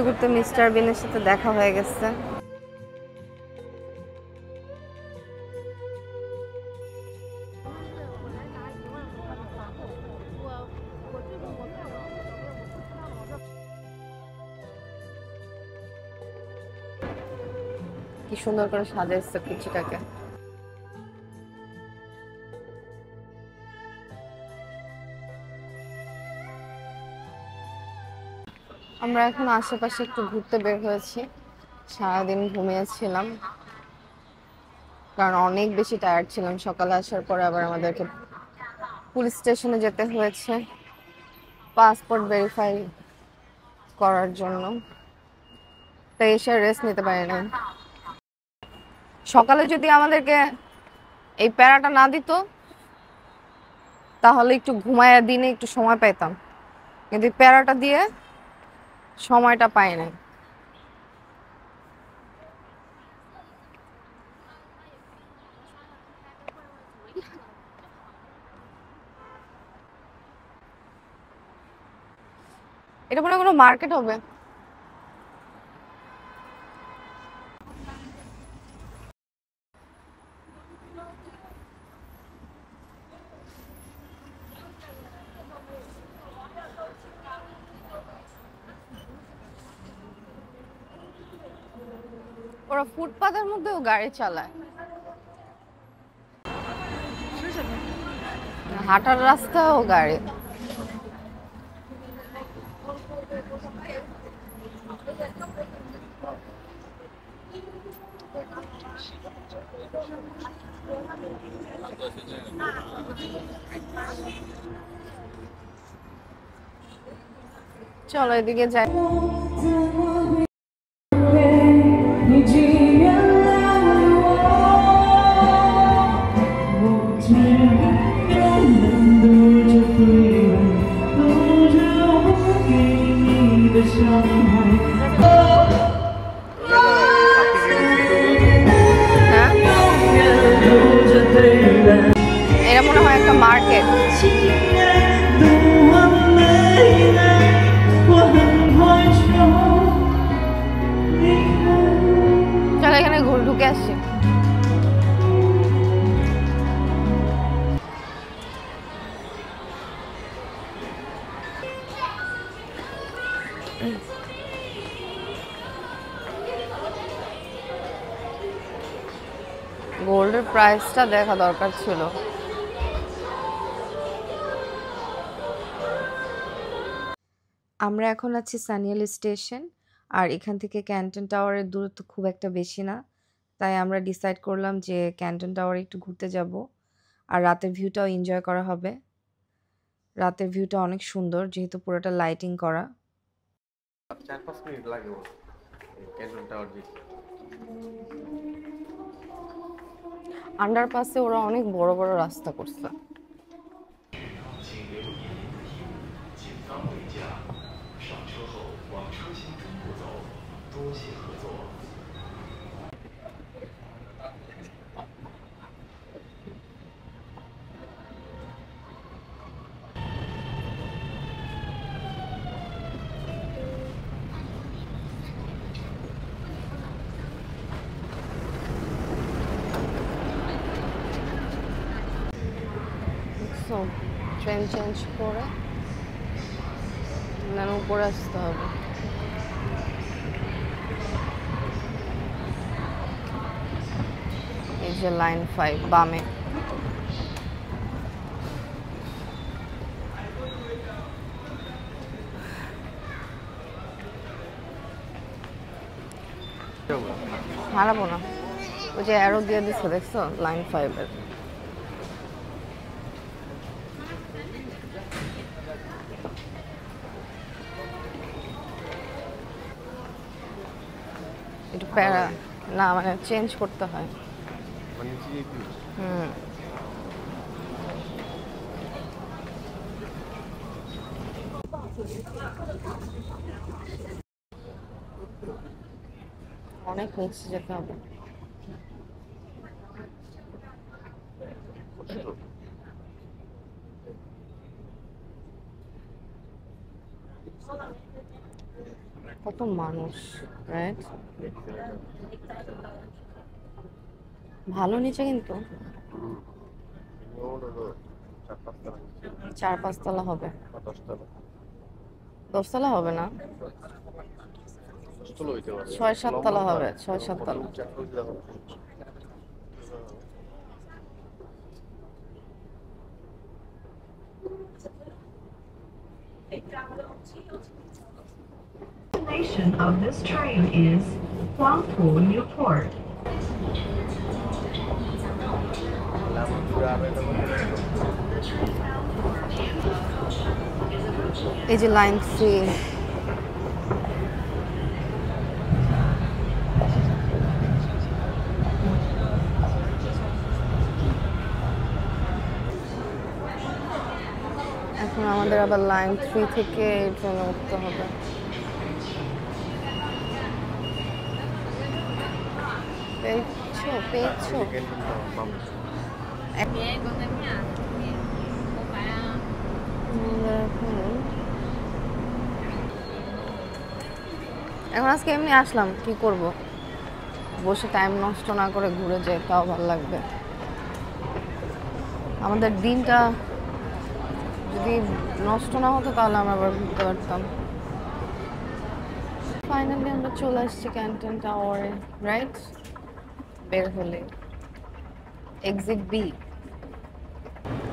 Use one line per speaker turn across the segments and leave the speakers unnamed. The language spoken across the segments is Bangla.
ঘুরতে মিস্টার বিনের সাথে দেখা হয়ে গেছে। কি সুন্দর করে সাজাইছে কুচিটাকে। আমরা এখন আশেপাশে একটু ঘুরতে বের হয়েছি। সারাদিন ঘুমিয়েছিলাম কারণ অনেক বেশি টায়ার্ড ছিলাম। সকালে আসার পরে আবার আমাদেরকে পুলিশ স্টেশনে যেতে হয়েছে পাসপোর্ট ভেরিফাই করার জন্য, তাই এসে রেস্ট নিতে পারি না। সকালে যদি আমাদেরকে এই প্যারাটা না দিত তাহলে একটু ঘুমায়া দিনে একটু সময় পাইতাম, কিন্তু প্যারাটা দিয়ে সময়টা পাই না। এটা মনে হয় কোনো মার্কেট হবে। ওরা ফুটপাতের মধ্যেও গাড়ি চালায়, হাঁটার রাস্তাও গাড়ি। চলো এদিকে যাই। এটা মনে হয় একটা মার্কেট। চলো এখানে ঢুকে আসছি। গোল্ডের প্রাইসটা দেখা দরকার ছিল। আমরা এখন আছি সানিয়াল স্টেশন, আর এখান থেকে ক্যান্টন টাওয়ারের দূরত্ব খুব একটা বেশি না, তাই আমরা ডিসাইড করলাম যে ক্যান্টন টাওয়ারে একটু ঘুরতে যাব, আর রাতের ভিউটাও এনজয় করা হবে। রাতের ভিউটা অনেক সুন্দর যেহেতু পুরোটা লাইটিং করা।
4-5 মিনিট লাগে ক্যান্টন টাওয়ার যেতে।
আন্ডারপাসে ওরা অনেক বড় বড় রাস্তা করছে। ট্রেন চেঞ্জ করে উপরে আসতে হবে। এই যে লাইন 5 বামে। হারাবো না, ওই যে অ্যারো দিয়ে দিচ্ছে দেখছো লাইন 5 এর। একটু প্যারা না, মানে চেঞ্জ করতে হয়। অনেক নিচে যেতে হবে। কত মানুষ, রাইট? ভালো নিচে কিন্তু চার পাঁচতলা হবে, 10 তলা হবে না, 6-7 তলা হবে, 6-7 তলা।
Destination of this train is Huangpu Newport.
এই যে লাইন 3, এখন আমাদের আবার লাইন 3 থেকে ট্রেনে উঠতে হবে। পেয়েছো? এখন আজকে এমনি আসলাম, কি করব, বসে টাইম নষ্ট না করে ঘুরে যাই, তাও ভালো লাগবে। আমাদের দিনটা যদি নষ্ট না হতো তাহলে আমরা আবার ঘুরতে পারতাম। ফাইনালি আমরা চলে আসছি ক্যান্টন টাওয়ারে, রাইট? বের হলে এক্সিট বি।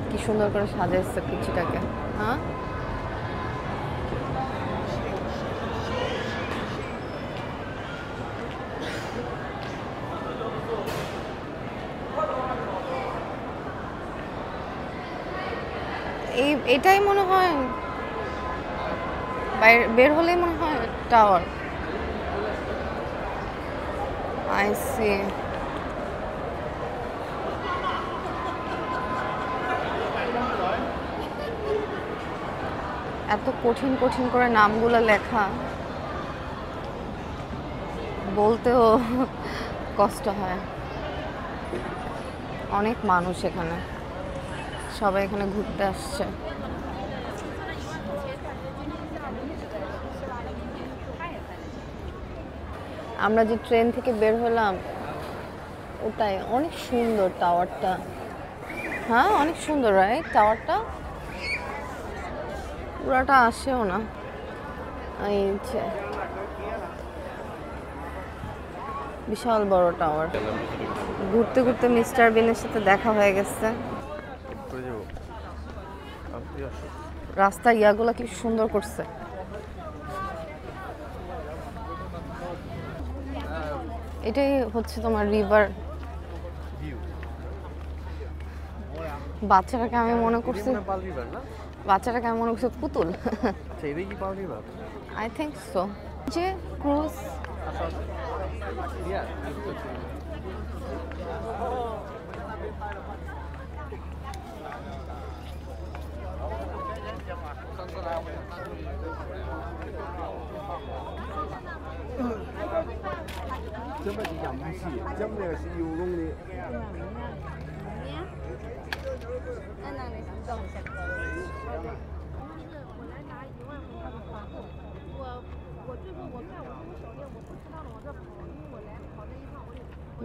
কি সুন্দর করে সাজাইছে পিচিটাকে, হ্যাঁ? এটাই মনে হয়, বের হলেই মনে হয় টাওয়ার। I C. এত কঠিন কঠিন করে নামগুলো লেখা, বলতেও কষ্ট হয়। অনেক মানুষ এখানে, সবাই এখানে ঘুরতে আসছে। আমরা যে ট্রেন থেকে বের হলাম ওটাই অনেক সুন্দর টাওয়ারটা, হ্যাঁ অনেক সুন্দর, রাইট? টাওয়ারটা পুরাটা আসেও না। এই যে বিশাল বড় টাওয়ার। ঘুরতে ঘুরতে মিস্টার বিনের সাথে দেখা হয়ে গেছে। রাস্তার ইয়াগুলা কি সুন্দর করছে। এটাই হচ্ছে তোমার রিভার। বাচ্চাটাকে আমি মনে করছি পুতুল। I think so. যে ক্রুজ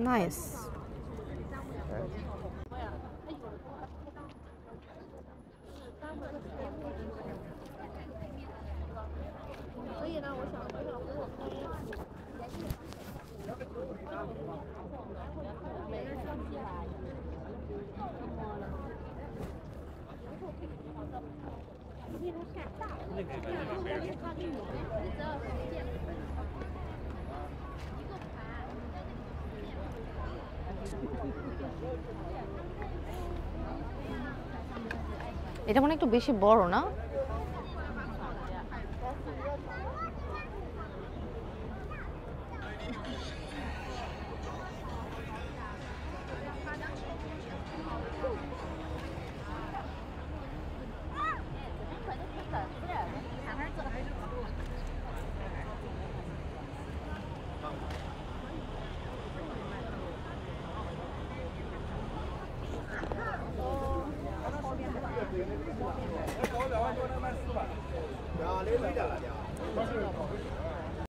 নাইস। এটা মানে একটু বেশি বড় না?